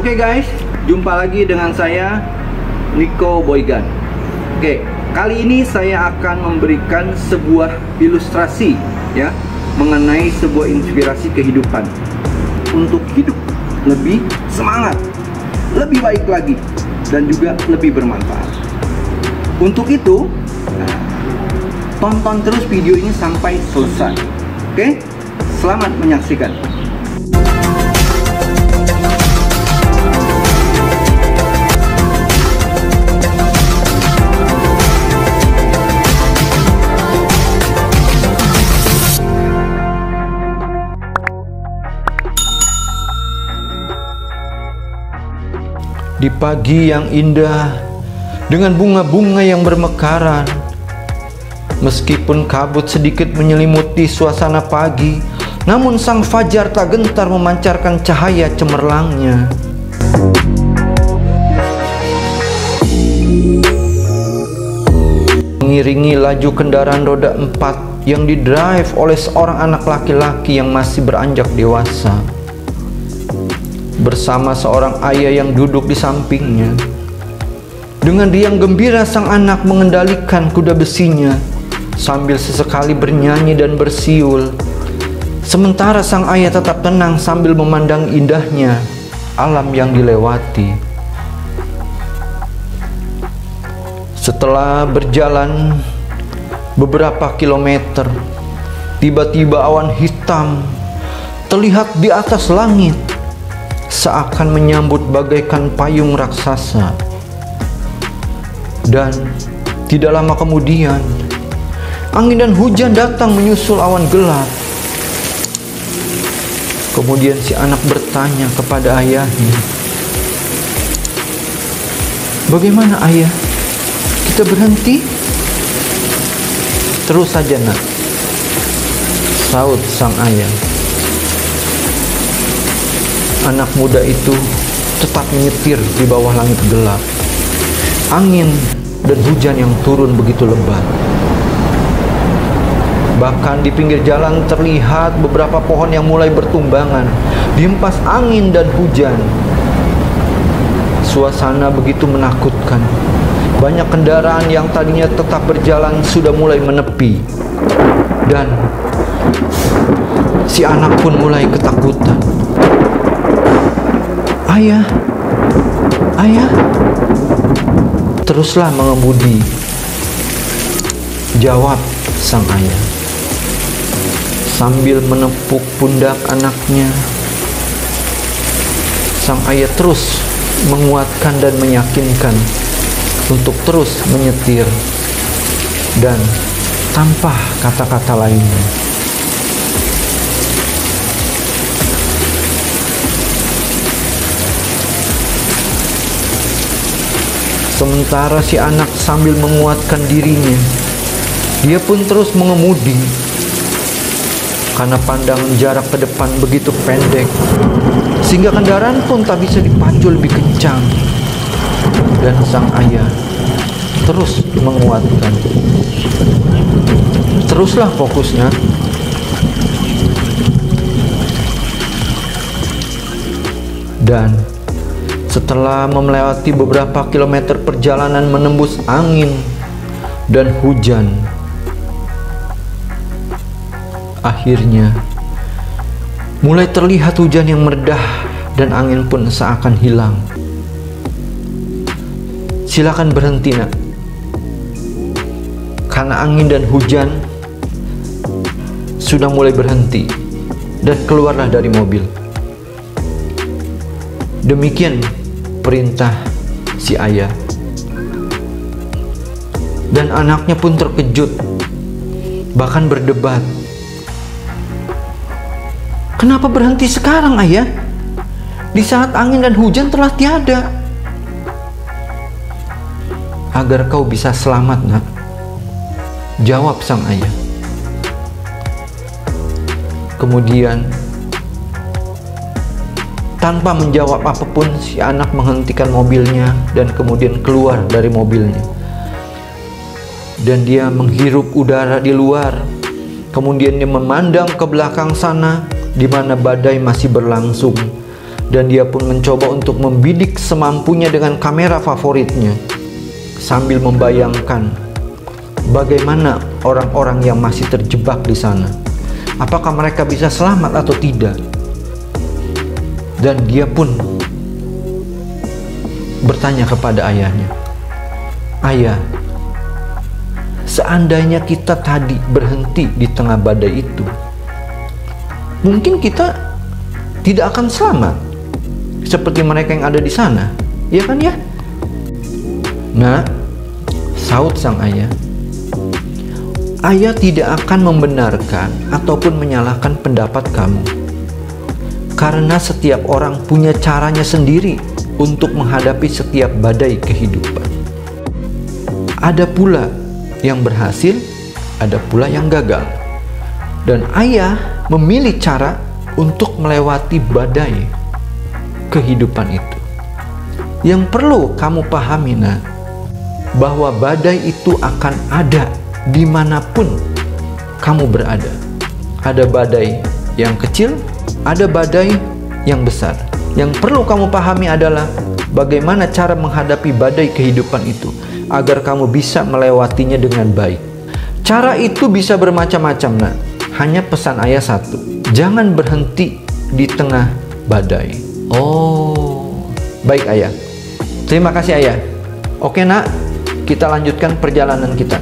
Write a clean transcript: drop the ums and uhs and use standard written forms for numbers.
Oke guys, jumpa lagi dengan saya Nico Boygan. Oke, kali ini saya akan memberikan sebuah ilustrasi ya mengenai sebuah inspirasi kehidupan untuk hidup lebih semangat, lebih baik lagi, dan juga lebih bermanfaat. Untuk itu, tonton terus video ini sampai selesai. Oke, selamat menyaksikan. Di pagi yang indah, dengan bunga-bunga yang bermekaran, meskipun kabut sedikit menyelimuti suasana pagi, namun sang fajar tak gentar memancarkan cahaya cemerlangnya. Mengiringi laju kendaraan roda 4 yang didrive oleh seorang anak laki-laki yang masih beranjak dewasa, bersama seorang ayah yang duduk di sampingnya. Dengan riang gembira sang anak mengendalikan kuda besinya sambil sesekali bernyanyi dan bersiul, sementara sang ayah tetap tenang sambil memandang indahnya alam yang dilewati. Setelah berjalan beberapa kilometer, tiba-tiba awan hitam terlihat di atas langit, seakan menyambut bagaikan payung raksasa. Dan tidak lama kemudian, angin dan hujan datang menyusul awan gelap. Kemudian si anak bertanya kepada ayahnya, "Bagaimana ayah? Kita berhenti?" "Terus saja nak," saut sang ayah. Anak muda itu tetap menyetir di bawah langit gelap, angin dan hujan yang turun begitu lebat. Bahkan di pinggir jalan terlihat beberapa pohon yang mulai bertumbangan dihempas angin dan hujan. Suasana begitu menakutkan. Banyak kendaraan yang tadinya tetap berjalan sudah mulai menepi, dan si anak pun mulai ketakutan. "Ayah, ayah." "Teruslah mengemudi," jawab sang ayah sambil menepuk pundak anaknya. Sang ayah terus menguatkan dan meyakinkan untuk terus menyetir, dan tanpa kata-kata lainnya. Sementara si anak sambil menguatkan dirinya, dia pun terus mengemudi. Karena pandangan jarak ke depan begitu pendek, sehingga kendaraan pun tak bisa dipacu lebih kencang. Dan sang ayah terus menguatkan, "Teruslah fokus nak." Dan setelah melewati beberapa kilometer perjalanan menembus angin dan hujan, akhirnya mulai terlihat hujan yang meredah dan angin pun seakan hilang. "Silakan berhenti nak, karena angin dan hujan sudah mulai berhenti, dan keluarlah dari mobil." Demikian perintah si ayah. Dan anaknya pun terkejut, bahkan berdebat, "Kenapa berhenti sekarang ayah? Di saat angin dan hujan telah tiada." "Agar kau bisa selamat nak," jawab sang ayah. Kemudian tanpa menjawab apapun, si anak menghentikan mobilnya dan kemudian keluar dari mobilnya. Dan dia menghirup udara di luar. Kemudian dia memandang ke belakang sana, di mana badai masih berlangsung. Dan dia pun mencoba untuk membidik semampunya dengan kamera favoritnya, sambil membayangkan bagaimana orang-orang yang masih terjebak di sana. Apakah mereka bisa selamat atau tidak? Dan dia pun bertanya kepada ayahnya, "Ayah, seandainya kita tadi berhenti di tengah badai itu, mungkin kita tidak akan selamat seperti mereka yang ada di sana, ya kan ya?" "Nah," saut sang ayah, "ayah tidak akan membenarkan ataupun menyalahkan pendapat kamu. Karena setiap orang punya caranya sendiri untuk menghadapi setiap badai kehidupan. Ada pula yang berhasil, ada pula yang gagal. Dan ayah memilih cara untuk melewati badai kehidupan itu. Yang perlu kamu pahami, Nak, bahwa badai itu akan ada dimanapun kamu berada. Ada badai yang kecil, ada badai yang besar. Yang perlu kamu pahami adalah bagaimana cara menghadapi badai kehidupan itu agar kamu bisa melewatinya dengan baik. Cara itu bisa bermacam-macam, Nak. Hanya pesan ayah satu, jangan berhenti di tengah badai." "Oh, baik ayah. Terima kasih ayah. Oke Nak, kita lanjutkan perjalanan kita."